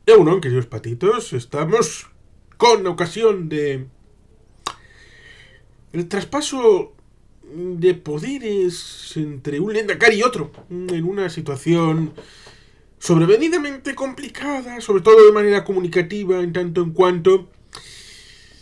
Bueno, queridos patitos, estamos con ocasión de el traspaso de poderes entre un Lendakari y otro, en una situación sobrevenidamente complicada, sobre todo de manera comunicativa, en tanto en cuanto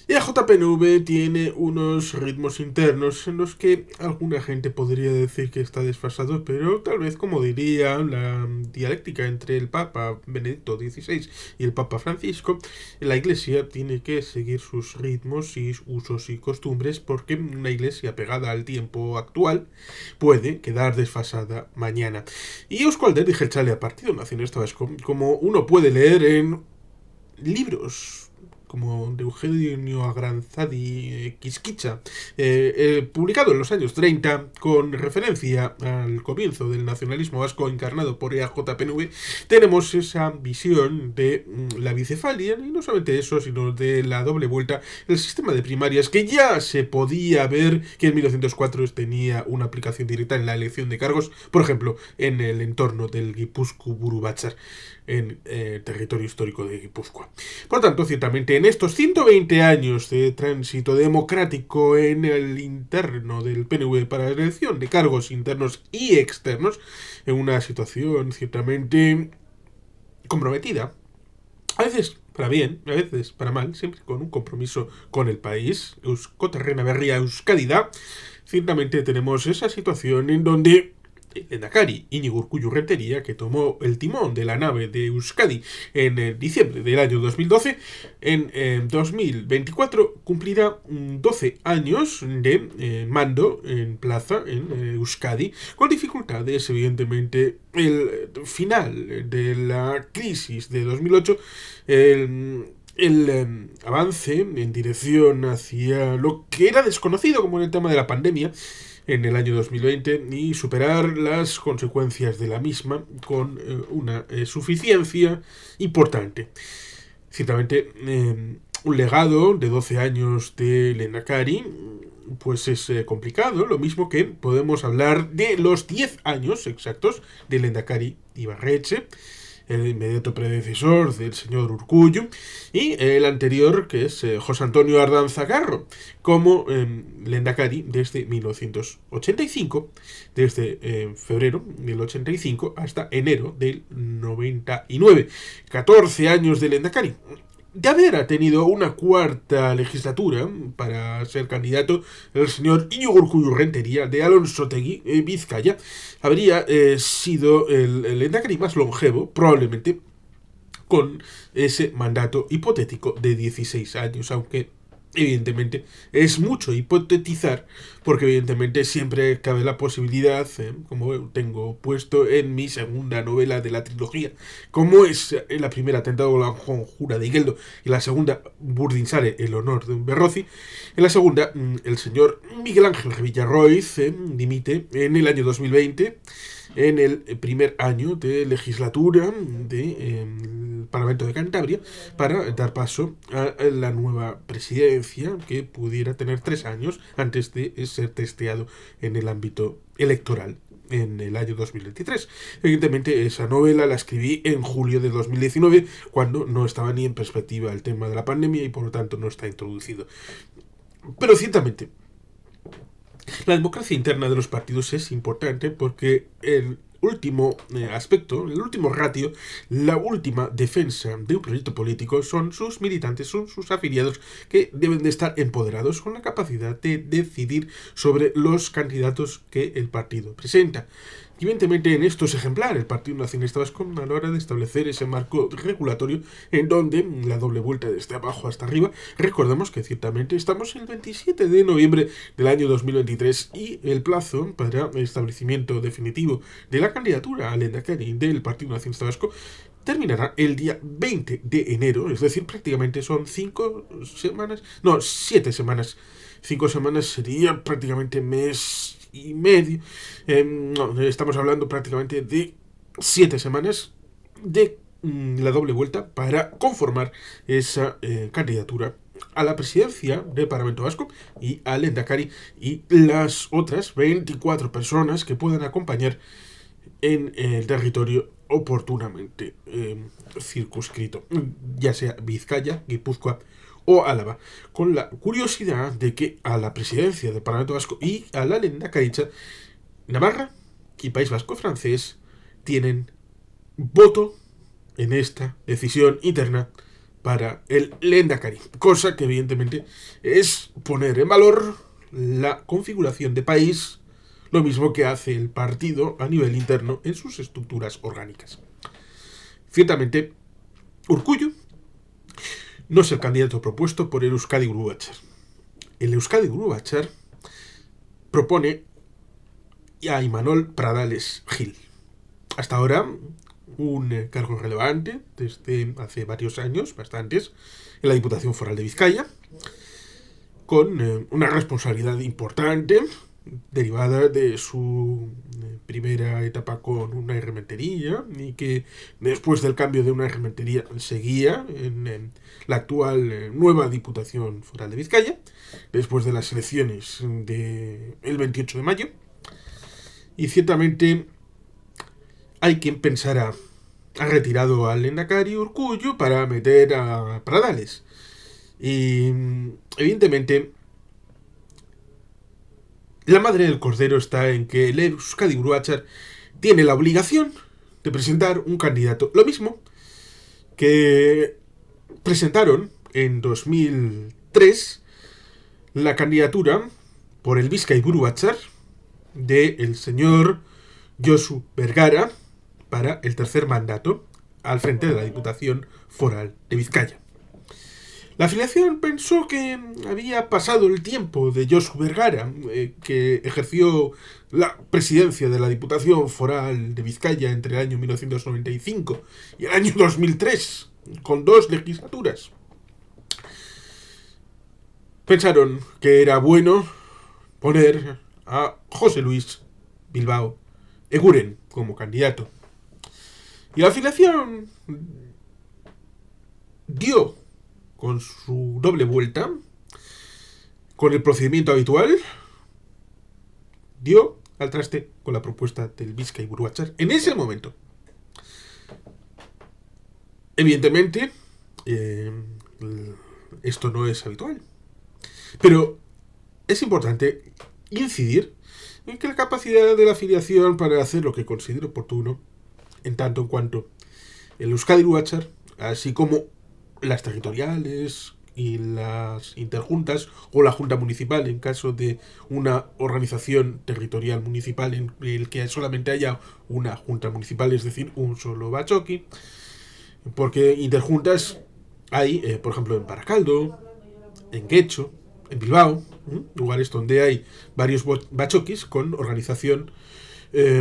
y la JPNV tiene unos ritmos internos en los que alguna gente podría decir que está desfasado, pero tal vez, como diría la dialéctica entre el Papa Benedicto XVI y el Papa Francisco, la Iglesia tiene que seguir sus ritmos y usos y costumbres, porque una Iglesia pegada al tiempo actual puede quedar desfasada mañana. Y Euskaltel dije echarle a Partido Nacionalista Vasco, como uno puede leer en libros como de Eugenio Agranzadi Quisquicha, publicado en los años 30 con referencia al comienzo del nacionalismo vasco encarnado por EAJPNV, tenemos esa visión de la bicefalia, y no solamente eso, sino de la doble vuelta, el sistema de primarias, que ya se podía ver que en 1904 tenía una aplicación directa en la elección de cargos, por ejemplo, en el entorno del Guipuzcoa Burubachar, en territorio histórico de Guipúzcoa. Por tanto, ciertamente, en estos 120 años de tránsito democrático en el interno del PNV para la elección de cargos internos y externos, en una situación ciertamente comprometida, a veces para bien, a veces para mal, siempre con un compromiso con el país, Euskoterrena Berria Euskadi da, ciertamente tenemos esa situación en donde el Lehendakari Íñigo Urkullu Rentería, que tomó el timón de la nave de Euskadi en diciembre del año 2012, en 2024 cumplirá 12 años de mando en plaza en Euskadi, con dificultades, evidentemente, el final de la crisis de 2008, el avance en dirección hacia lo que era desconocido como en el tema de la pandemia en el año 2020 y superar las consecuencias de la misma con una suficiencia importante. Ciertamente, un legado de 12 años de Lehendakari pues es complicado, lo mismo que podemos hablar de los 10 años exactos de Lehendakari Ibarretxe, el inmediato predecesor del señor Urkullu, y el anterior, que es José Antonio Ardanza Garro, como Lehendakari desde 1985, desde febrero del 85 hasta enero del 99. 14 años de Lehendakari. De haber tenido una cuarta legislatura para ser candidato, el señor Íñigo Urkullu Rentería de Alonsotegui, Vizcaya, habría sido el Lehendakari más longevo, probablemente, con ese mandato hipotético de 16 años, aunque evidentemente es mucho hipotetizar, porque evidentemente siempre cabe la posibilidad, como tengo puesto en mi segunda novela de la trilogía, como es la primera Atentado a la conjura de Igeldo y la segunda Burdinsare, el honor de un Berrozi, en la segunda el señor Miguel Ángel Villarroiz dimite en el año 2020, en el primer año de legislatura del Parlamento de Cantabria, para dar paso a la nueva presidencia, que pudiera tener 3 años antes de ser testeado en el ámbito electoral en el año 2023. Evidentemente, esa novela la escribí en julio de 2019, cuando no estaba ni en perspectiva el tema de la pandemia y por lo tanto no está introducido. Pero ciertamente, la democracia interna de los partidos es importante porque el último aspecto, el último ratio, la última defensa de un proyecto político son sus militantes, son sus afiliados, que deben de estar empoderados con la capacidad de decidir sobre los candidatos que el partido presenta. Y evidentemente en estos ejemplares el Partido Nacionalista Vasco, a la hora de establecer ese marco regulatorio en donde la doble vuelta desde abajo hasta arriba, recordemos que ciertamente estamos el 27 de noviembre del año 2023 y el plazo para el establecimiento definitivo de la candidatura al Lehendakari del Partido Nacionalista Vasco terminará el día 20 de enero, es decir, prácticamente son 5 semanas, no, 7 semanas. 5 semanas sería prácticamente mes y medio. No, estamos hablando prácticamente de 7 semanas de la doble vuelta para conformar esa candidatura a la presidencia del Parlamento Vasco y al Endacari y las otras 24 personas que puedan acompañar en el territorio oportunamente circunscrito, ya sea Vizcaya, Guipúzcoa o Álava, con la curiosidad de que a la presidencia del Parlamento Vasco y a la Lehendakaritza, Navarra y País Vasco francés tienen voto en esta decisión interna para el Lehendakari, cosa que evidentemente es poner en valor la configuración de país, lo mismo que hace el partido a nivel interno en sus estructuras orgánicas. Ciertamente, Urkullu no es el candidato propuesto por el Euskadi Buru Batzar. El Euskadi Buru Batzar propone a Imanol Pradales Gil. Hasta ahora, un cargo relevante desde hace varios años, bastantes, en la Diputación Foral de Vizcaya, con una responsabilidad importante derivada de su primera etapa con una rementería y que después del cambio de una rementería seguía en la actual nueva Diputación Foral de Vizcaya, después de las elecciones del 28 de mayo. Y ciertamente hay quien pensará, ha retirado al Lehendakari Urkullu para meter a Pradales. Y evidentemente la madre del cordero está en que el Euskadi Buru Batzar tiene la obligación de presentar un candidato. Lo mismo que presentaron en 2003 la candidatura por el Bizkai Buru Batzar del señor Josu Bergara para el tercer mandato al frente de la Diputación Foral de Vizcaya. La afiliación pensó que había pasado el tiempo de Josu Bergara, que ejerció la presidencia de la Diputación Foral de Vizcaya entre el año 1995 y el año 2003, con 2 legislaturas. Pensaron que era bueno poner a José Luis Bilbao Eguren como candidato. Y la afiliación dio con su doble vuelta, con el procedimiento habitual, dio al traste con la propuesta del Bizkai Buru Batzar en ese momento. Evidentemente, esto no es habitual. Pero es importante incidir en que la capacidad de la afiliación para hacer lo que considere oportuno, en tanto en cuanto el Euskadi Buru Batzar, así como las territoriales y las interjuntas o la junta municipal en caso de una organización territorial municipal en el que solamente haya una junta municipal, es decir, un solo bachoqui, porque interjuntas hay, por ejemplo, en Baracaldo, en Guecho, en Bilbao, lugares donde hay varios bachoquis con organización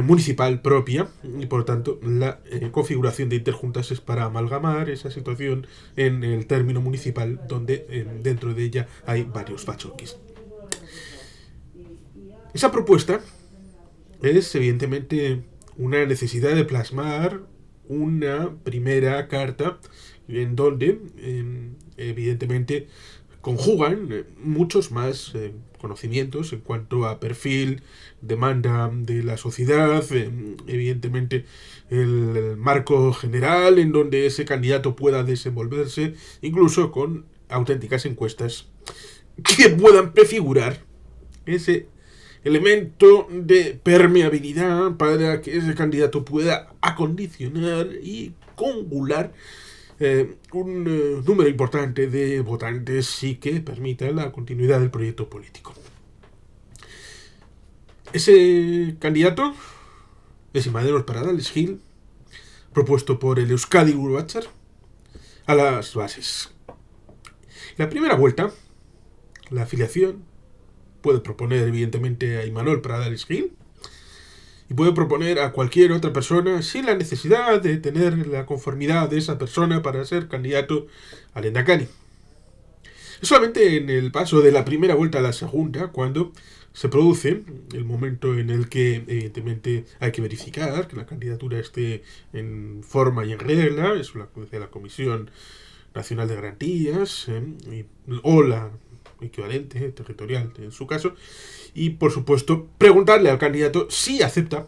municipal propia y por lo tanto la configuración de interjuntas es para amalgamar esa situación en el término municipal donde dentro de ella hay varios bachoquis. Esa propuesta es evidentemente una necesidad de plasmar una primera carta en donde evidentemente conjugan muchos más conocimientos en cuanto a perfil, demanda de la sociedad, evidentemente el marco general en donde ese candidato pueda desenvolverse, incluso con auténticas encuestas que puedan prefigurar ese elemento de permeabilidad para que ese candidato pueda acondicionar y congular un número importante de votantes y que permita la continuidad del proyecto político. Ese candidato es Imanol Pradales Gil, propuesto por el Euskadi Buru Batzar, a las bases. En la primera vuelta, la afiliación puede proponer evidentemente a Imanol Pradales Gil y puede proponer a cualquier otra persona sin la necesidad de tener la conformidad de esa persona para ser candidato al Lehendakari. Es solamente en el paso de la primera vuelta a la segunda cuando se produce el momento en el que evidentemente hay que verificar que la candidatura esté en forma y en regla, es la de la Comisión Nacional de Garantías o la equivalente territorial en su caso, y por supuesto preguntarle al candidato si acepta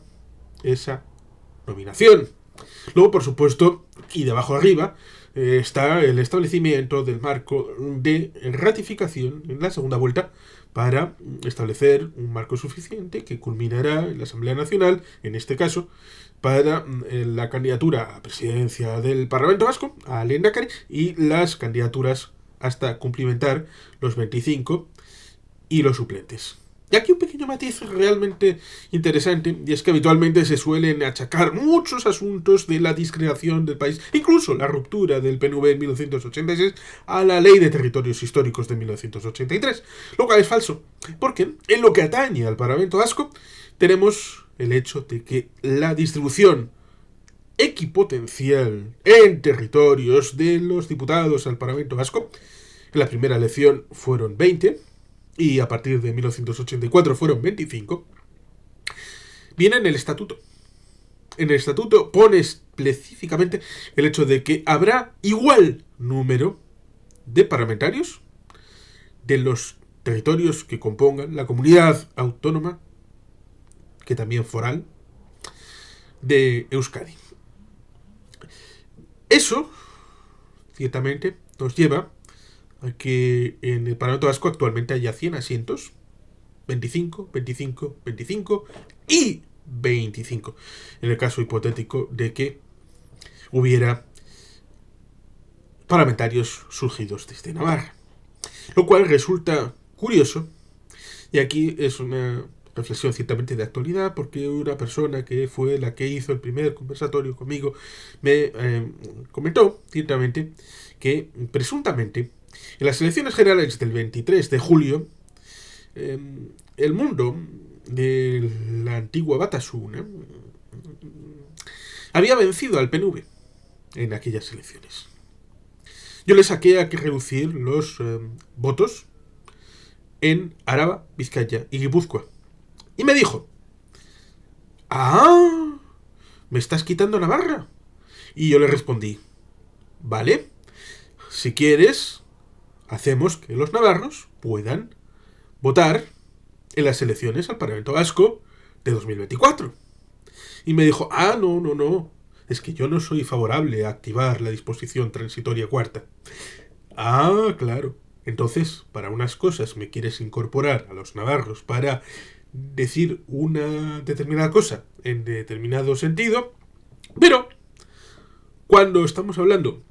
esa nominación. Luego, por supuesto, y de abajo arriba, está el establecimiento del marco de ratificación en la segunda vuelta para establecer un marco suficiente que culminará en la Asamblea Nacional, en este caso, para la candidatura a presidencia del Parlamento Vasco, a Lehendakari, y las candidaturas hasta cumplimentar los 25 y los suplentes. Y aquí un pequeño matiz realmente interesante, y es que habitualmente se suelen achacar muchos asuntos de la disgregación del país, incluso la ruptura del PNV en 1986, a la Ley de Territorios Históricos de 1983, lo cual es falso, porque en lo que atañe al Parlamento Vasco tenemos el hecho de que la distribución equipotencial en territorios de los diputados al Parlamento Vasco, en la primera elección fueron 20, y a partir de 1984 fueron 25, viene en el estatuto. En el estatuto pone específicamente el hecho de que habrá igual número de parlamentarios de los territorios que compongan la comunidad autónoma, que también foral, de Euskadi. Eso, ciertamente, nos lleva a que en el Parlamento Vasco actualmente haya 100 asientos, 25, 25, 25 y 25. En el caso hipotético de que hubiera parlamentarios surgidos desde Navarra. Lo cual resulta curioso, y aquí es una reflexión ciertamente de actualidad, porque una persona que fue la que hizo el primer conversatorio conmigo me comentó ciertamente que presuntamente en las elecciones generales del 23 de julio, el mundo de la antigua Batasuna había vencido al PNV en aquellas elecciones. Yo le saqué a que reducir los votos en Araba, Vizcaya y Guipúzcoa. Y me dijo, ¡ah! ¿Me estás quitando Navarra? Y yo le respondí, vale, si quieres, hacemos que los navarros puedan votar en las elecciones al Parlamento Vasco de 2024. Y me dijo, no, es que yo no soy favorable a activar la disposición transitoria cuarta. Ah, claro. Entonces, para unas cosas me quieres incorporar a los navarros para decir una determinada cosa en determinado sentido, pero cuando estamos hablando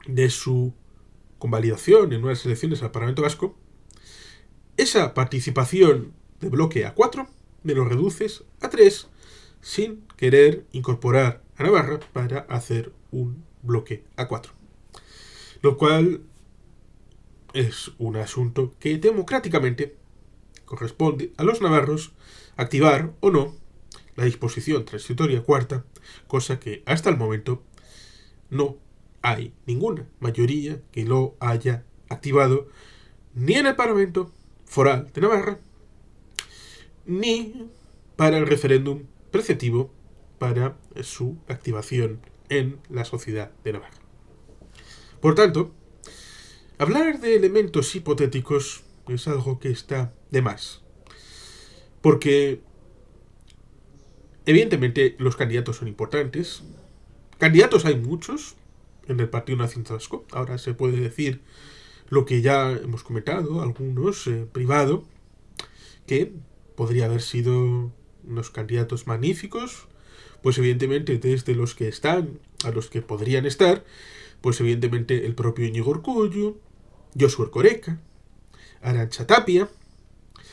de su convalidación en unas elecciones al Parlamento Vasco, esa participación de bloque a 4 me lo reduces a 3 sin querer incorporar a Navarra para hacer un bloque a 4. Lo cual es un asunto que democráticamente corresponde a los navarros activar o no la disposición transitoria cuarta, cosa que hasta el momento no hay ninguna mayoría que lo haya activado ni en el Parlamento Foral de Navarra ni para el referéndum preceptivo para su activación en la sociedad de Navarra. Por tanto, hablar de elementos hipotéticos es algo que está de más. Porque, evidentemente, los candidatos son importantes. Candidatos hay muchos en el Partido Nacionalista Vasco. Ahora se puede decir lo que ya hemos comentado, algunos privado, que podría haber sido unos candidatos magníficos. Pues evidentemente, desde los que están a los que podrían estar, pues evidentemente el propio Íñigo Urkullu, Josu Erkoreka, Arantxa Tapia,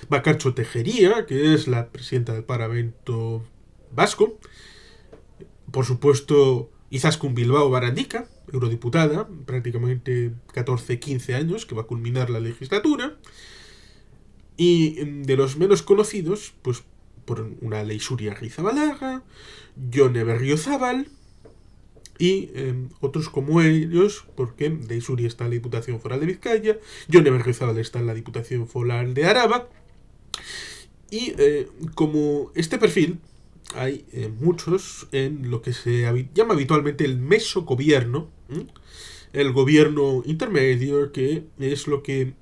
Bakartxo Tejeria, que es la presidenta del Parlamento Vasco, por supuesto Izaskun Bilbao Barandika, eurodiputada, prácticamente 14-15 años, que va a culminar la legislatura, y de los menos conocidos, pues por una Leixuri Arrizabalaga, Jone Berriozabal, y otros como ellos, porque Leixuri está en la Diputación Foral de Vizcaya, Jone Berriozabal está en la Diputación Foral de Araba, y como este perfil hay muchos en lo que se llama habitualmente el mesogobierno, el gobierno intermedio, que es lo que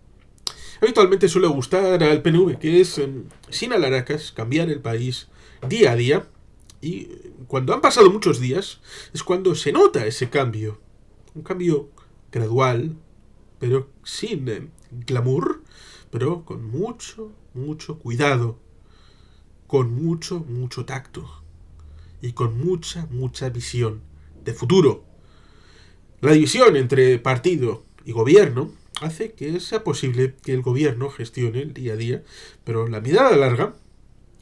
habitualmente suele gustar al PNV, que es sin alaracas cambiar el país día a día Y cuando han pasado muchos días es cuando se nota ese cambio. Un cambio gradual, pero sin glamour, pero con mucho, mucho cuidado, con mucho, mucho tacto y con mucha, mucha visión de futuro. La división entre partido y gobierno hace que sea posible que el gobierno gestione el día a día, pero la mirada larga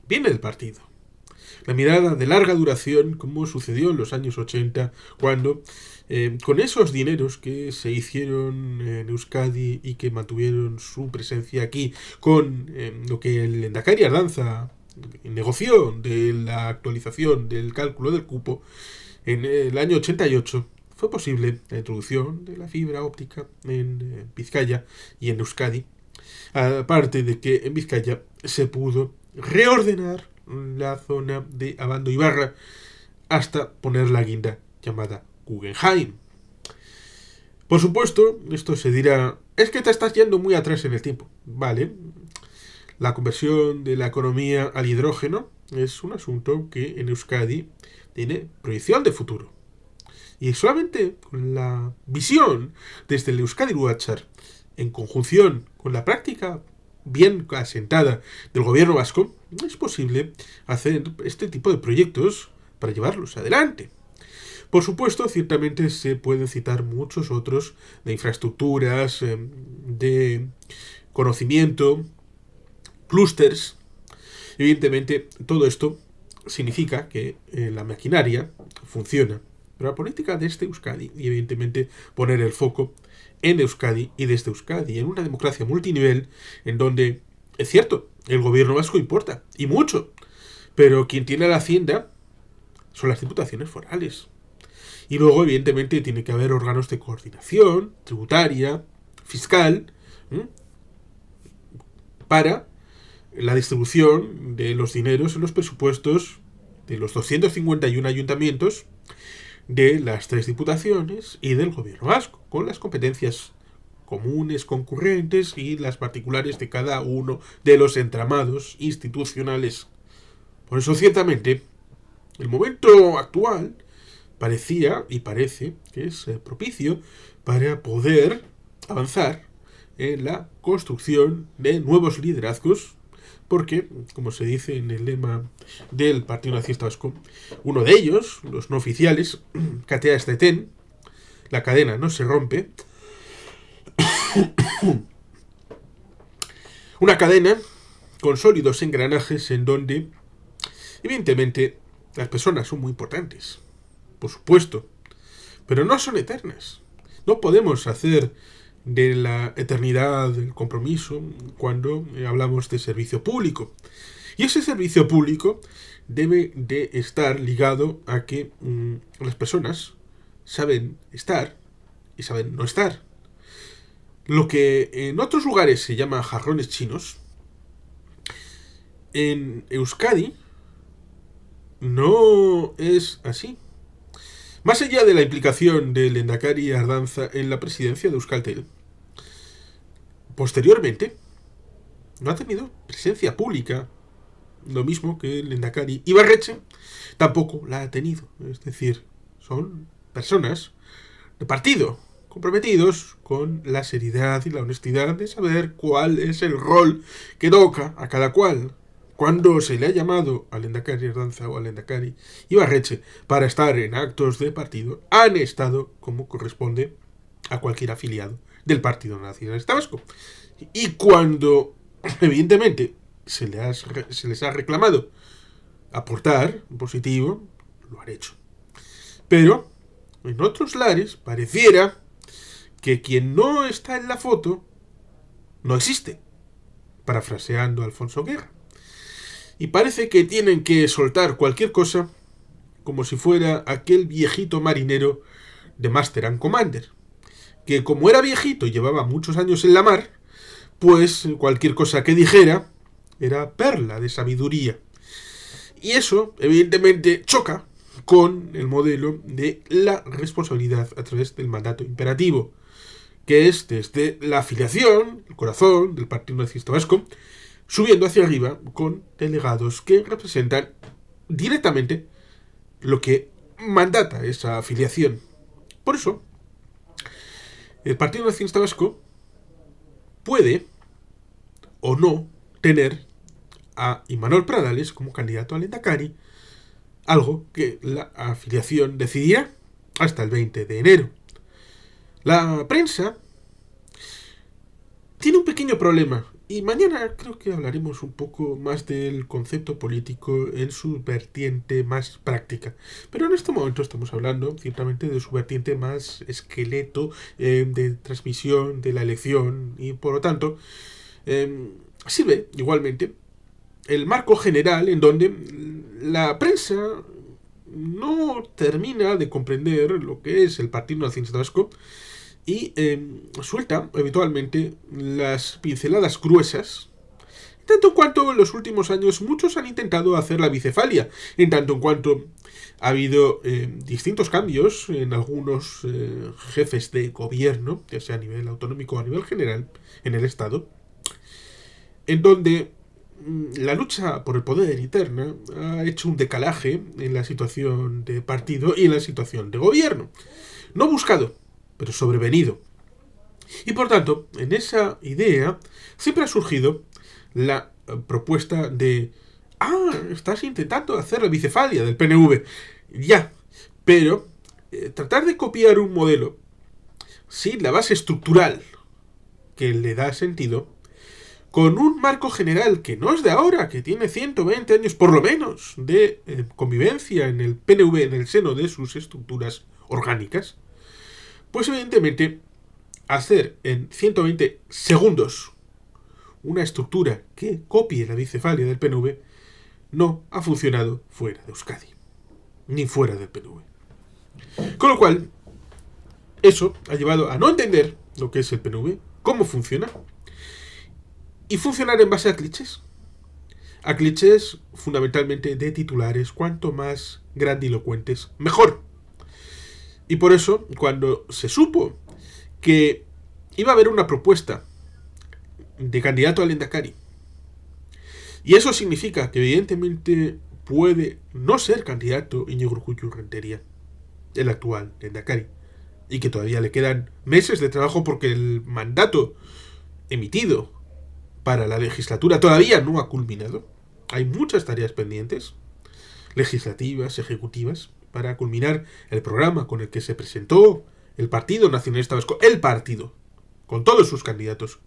viene del partido. La mirada de larga duración, como sucedió en los años 80, cuando con esos dineros que se hicieron en Euskadi y que mantuvieron su presencia aquí, con lo que el Lehendakari Ardanza negoció de la actualización del cálculo del cupo, en el año 88 fue posible la introducción de la fibra óptica en Vizcaya y en Euskadi, aparte de que en Vizcaya se pudo reordenar la zona de Abando y Barra hasta poner la guinda llamada Guggenheim. Por supuesto, esto se dirá, es que te estás yendo muy atrás en el tiempo. Vale, la conversión de la economía al hidrógeno es un asunto que en Euskadi tiene proyección de futuro. Y solamente con la visión desde el Euskadi Luachar, en conjunción con la práctica bien asentada del gobierno vasco, es posible hacer este tipo de proyectos para llevarlos adelante. Por supuesto, ciertamente se pueden citar muchos otros de infraestructuras, de conocimiento, clústeres. Evidentemente, todo esto significa que la maquinaria funciona. Pero la política de este Euskadi, y evidentemente poner el foco en Euskadi y desde Euskadi, en una democracia multinivel, en donde, es cierto, el gobierno vasco importa, y mucho, pero quien tiene la hacienda son las diputaciones forales. Y luego, evidentemente, tiene que haber órganos de coordinación, tributaria, fiscal, para la distribución de los dineros en los presupuestos de los 251 ayuntamientos, de las 3 diputaciones y del gobierno vasco, con las competencias comunes, concurrentes y las particulares de cada uno de los entramados institucionales. Por eso, ciertamente, el momento actual parecía y parece que es propicio para poder avanzar en la construcción de nuevos liderazgos, porque, como se dice en el lema del Partido Nacionalista Vasco, uno de ellos, los no oficiales, Katea Esteten, la cadena no se rompe, una cadena con sólidos engranajes en donde, evidentemente, las personas son muy importantes, por supuesto, pero no son eternas. No podemos hacer de la eternidad del compromiso cuando hablamos de servicio público. Y ese servicio público debe de estar ligado a que las personas saben estar y saben no estar. Lo que en otros lugares se llama jarrones chinos, en Euskadi no es así. Más allá de la implicación del Lehendakari Ardanza en la presidencia de Euskaltel, posteriormente no ha tenido presencia pública, lo mismo que el Lehendakari Ibarretxe tampoco la ha tenido. Es decir, son personas de partido, comprometidos con la seriedad y la honestidad de saber cuál es el rol que toca a cada cual. Cuando se le ha llamado al Lehendakari Ardanza o al Lehendakari Ibarretxe para estar en actos de partido, han estado como corresponde a cualquier afiliado del Partido Nacionalista Vasco. Y cuando, evidentemente, se les ha reclamado aportar en positivo, lo han hecho. Pero en otros lares pareciera que quien no está en la foto no existe, parafraseando a Alfonso Guerra. Y parece que tienen que soltar cualquier cosa como si fuera aquel viejito marinero de Master and Commander, que como era viejito y llevaba muchos años en la mar, pues cualquier cosa que dijera era perla de sabiduría. Y eso, evidentemente, choca con el modelo de la responsabilidad a través del mandato imperativo, que es desde la afiliación, el corazón del Partido Nacionalista Vasco, subiendo hacia arriba con delegados que representan directamente lo que mandata esa afiliación. Por eso, el Partido Nacionalista Vasco puede o no tener a Imanol Pradales como candidato al Endacari, algo que la afiliación decidirá hasta el 20 de enero. La prensa tiene un pequeño problema, y mañana creo que hablaremos un poco más del concepto político en su vertiente más práctica. Pero en este momento estamos hablando ciertamente de su vertiente más esqueleto, de transmisión de la elección, y por lo tanto sirve igualmente el marco general en donde la prensa no termina de comprender lo que es el Partido Nacionalista Vasco y suelta habitualmente las pinceladas gruesas, tanto en cuanto en los últimos años muchos han intentado hacer la bicefalia, en tanto en cuanto ha habido distintos cambios en algunos jefes de gobierno, ya sea a nivel autonómico o a nivel general, en el Estado, en donde la lucha por el poder interna ha hecho un decalaje en la situación de partido y en la situación de gobierno. No buscado, pero sobrevenido. Y por tanto, en esa idea siempre ha surgido la propuesta de estás intentando hacer la bicefalia del PNV. Ya, pero tratar de copiar un modelo sin la base estructural que le da sentido, con un marco general que no es de ahora, que tiene 120 años por lo menos de convivencia en el PNV, en el seno de sus estructuras orgánicas, pues evidentemente hacer en 120 segundos una estructura que copie la bicefalia del PNV no ha funcionado fuera de Euskadi, ni fuera del PNV. Con lo cual, eso ha llevado a no entender lo que es el PNV, cómo funciona, y funcionar en base a clichés. A clichés fundamentalmente de titulares, cuanto más grandilocuentes, mejor. Y por eso, cuando se supo que iba a haber una propuesta de candidato al Endacari, y eso significa que evidentemente puede no ser candidato Iñigo Urkullu Rentería, el actual Endacari, y que todavía le quedan meses de trabajo porque el mandato emitido para la legislatura todavía no ha culminado. Hay muchas tareas pendientes, legislativas, ejecutivas, para culminar el programa con el que se presentó el Partido Nacionalista Vasco, el partido, con todos sus candidatos,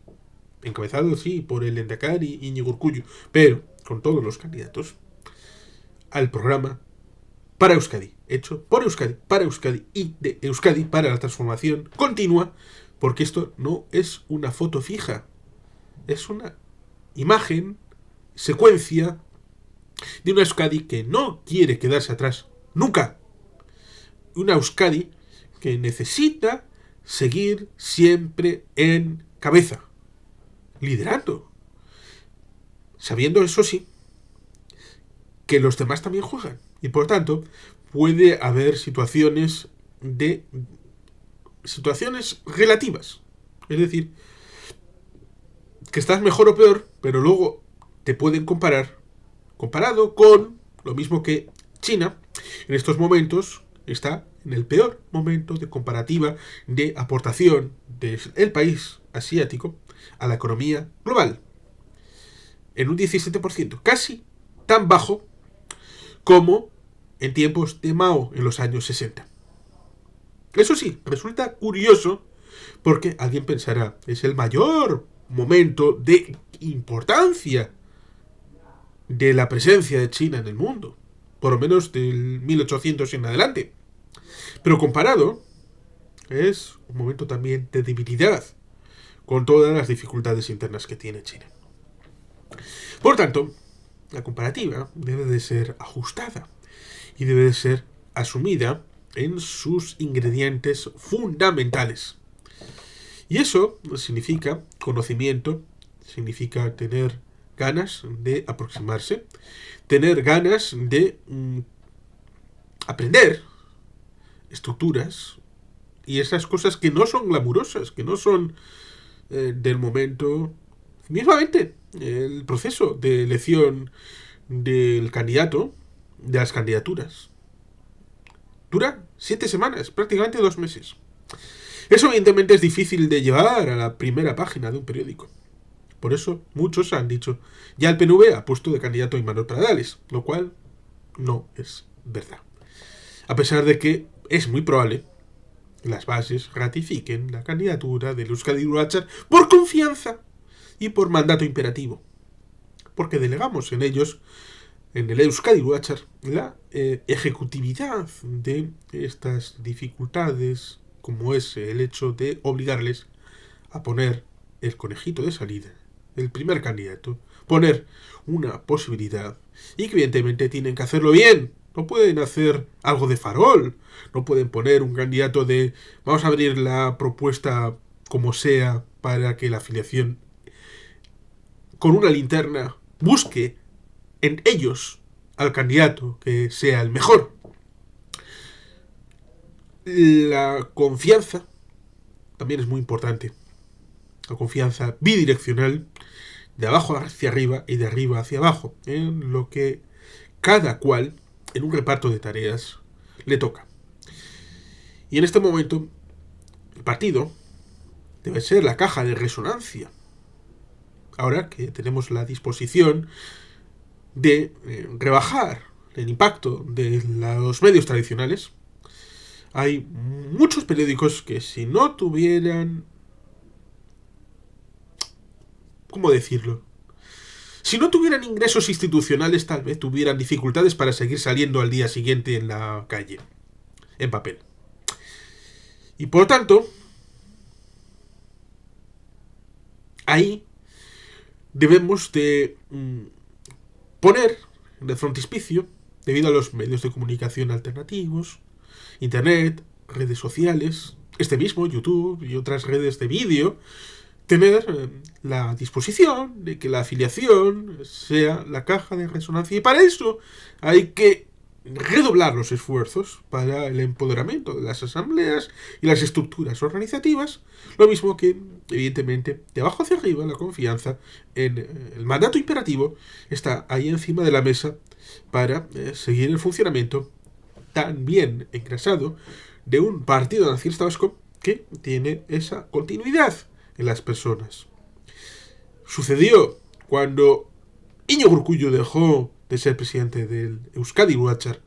encabezado, sí, por el Endacari Iñigo Urkullu, pero con todos los candidatos, al programa para Euskadi, hecho por Euskadi, para Euskadi y de Euskadi para la transformación continua, porque esto no es una foto fija, es una imagen, secuencia de una Euskadi que no quiere quedarse atrás, nunca. Una Euskadi que necesita seguir siempre en cabeza, liderando, sabiendo, eso sí, que los demás también juegan. Y por tanto, puede haber situaciones relativas. Es decir, que estás mejor o peor, pero luego te pueden comparado con lo mismo que China, en estos momentos está en el peor momento de comparativa de aportación del país asiático a la economía global, en un 17%, casi tan bajo como en tiempos de Mao en los años 60. Eso sí, resulta curioso porque alguien pensará, es el mayor momento de importancia de la presencia de China en el mundo, por lo menos del 1800 en adelante. Pero comparado, es un momento también de debilidad, con todas las dificultades internas que tiene China. Por tanto, la comparativa debe de ser ajustada y debe de ser asumida en sus ingredientes fundamentales. Y eso significa conocimiento, significa tener ganas de aproximarse, tener ganas de aprender estructuras y esas cosas que no son glamurosas, que no son del momento. Mismamente, el proceso de elección del candidato, de las candidaturas, dura 7 semanas, prácticamente 2 meses. Eso evidentemente es difícil de llevar a la primera página de un periódico. Por eso muchos han dicho, ya el PNV ha puesto de candidato a Imanol Pradales, lo cual no es verdad. A pesar de que es muy probable que las bases ratifiquen la candidatura de Euskadi Iruatzar por confianza y por mandato imperativo. Porque delegamos en ellos, en el Euskadi Iruatzar, la ejecutividad de estas dificultades, como es el hecho de obligarles a poner el conejito de salida, el primer candidato, poner una posibilidad, y que evidentemente tienen que hacerlo bien. No pueden hacer algo de farol, no pueden poner un candidato de vamos a abrir la propuesta como sea para que la afiliación con una linterna busque en ellos al candidato que sea el mejor. La confianza también es muy importante. La confianza bidireccional, de abajo hacia arriba y de arriba hacia abajo, en lo que cada cual, en un reparto de tareas, le toca. Y en este momento, el partido debe ser la caja de resonancia. Ahora que tenemos la disposición de rebajar el impacto de los medios tradicionales, hay muchos periódicos que si no tuvieran... ¿Cómo decirlo? Si no tuvieran ingresos institucionales, tal vez tuvieran dificultades para seguir saliendo al día siguiente en la calle, en papel. Y por tanto, ahí debemos de poner en el frontispicio, debido a los medios de comunicación alternativos, internet, redes sociales, este mismo YouTube y otras redes de vídeo, tener la disposición de que la afiliación sea la caja de resonancia. Y para eso hay que redoblar los esfuerzos para el empoderamiento de las asambleas y las estructuras organizativas, lo mismo que, evidentemente, de abajo hacia arriba, la confianza en el mandato imperativo está ahí encima de la mesa para seguir el funcionamiento tan bien engrasado de un partido nacionalista vasco que tiene esa continuidad en las personas. Sucedió cuando Iñigo Urkullu dejó de ser presidente del Euskadi Iruatzar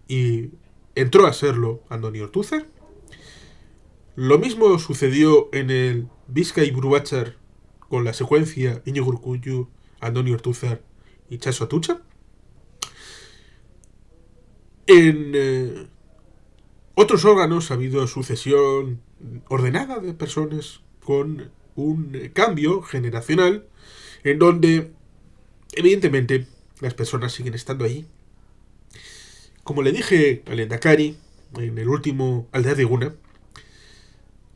y entró a serlo Andoni Ortúzar. Lo mismo sucedió en el Bizkai Iruatzar con la secuencia Iñigo Urkullu, Andoni Ortúzar y Itxaso Atutxa. En otros órganos ha habido sucesión ordenada de personas con un cambio generacional en donde evidentemente las personas siguen estando ahí. Como le dije al Lehendakari en el último Aldear de Iguna,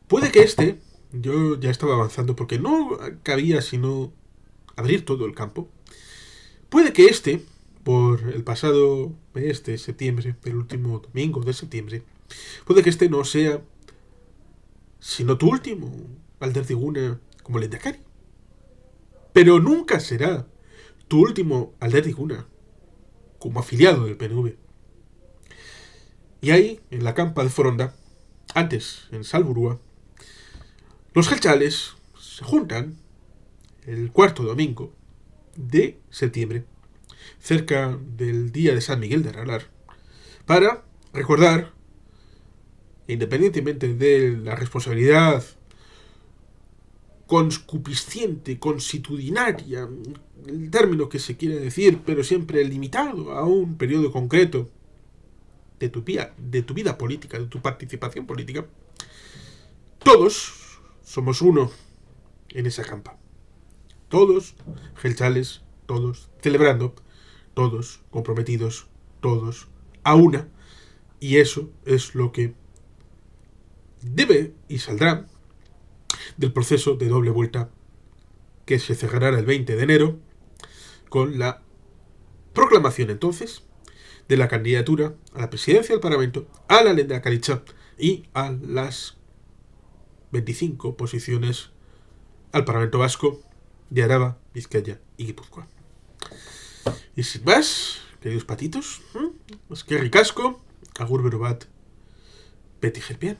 puede que yo ya estaba avanzando porque no cabía sino abrir todo el campo, puede que por el pasado mes de septiembre, el último domingo de septiembre, puede que no sea sino tu último Aldear de Iguna como Lehendakari. Pero nunca será tu último Aldear de Iguna como afiliado del PNV. Y ahí, en la campa de Foronda, antes en Salburua, los gelchales se juntan el cuarto domingo de septiembre, cerca del día de San Miguel de Aralar, para recordar, independientemente de la responsabilidad concupisciente, consuetudinaria, el término que se quiere decir, pero siempre limitado a un periodo concreto de tu vida política, de tu participación política, todos somos uno en esa campa. Todos gelchales, todos celebrando, todos comprometidos, todos a una. Y eso es lo que debe y saldrá del proceso de doble vuelta que se cerrará el 20 de enero con la proclamación entonces de la candidatura a la presidencia del Parlamento, a la Lehendakaritza y a las 25 posiciones al Parlamento Vasco de Araba, Vizcaya y Guipúzcoa. Y sin más, queridos patitos, es que ricasco, Agur Berubat, Betty Gelpian.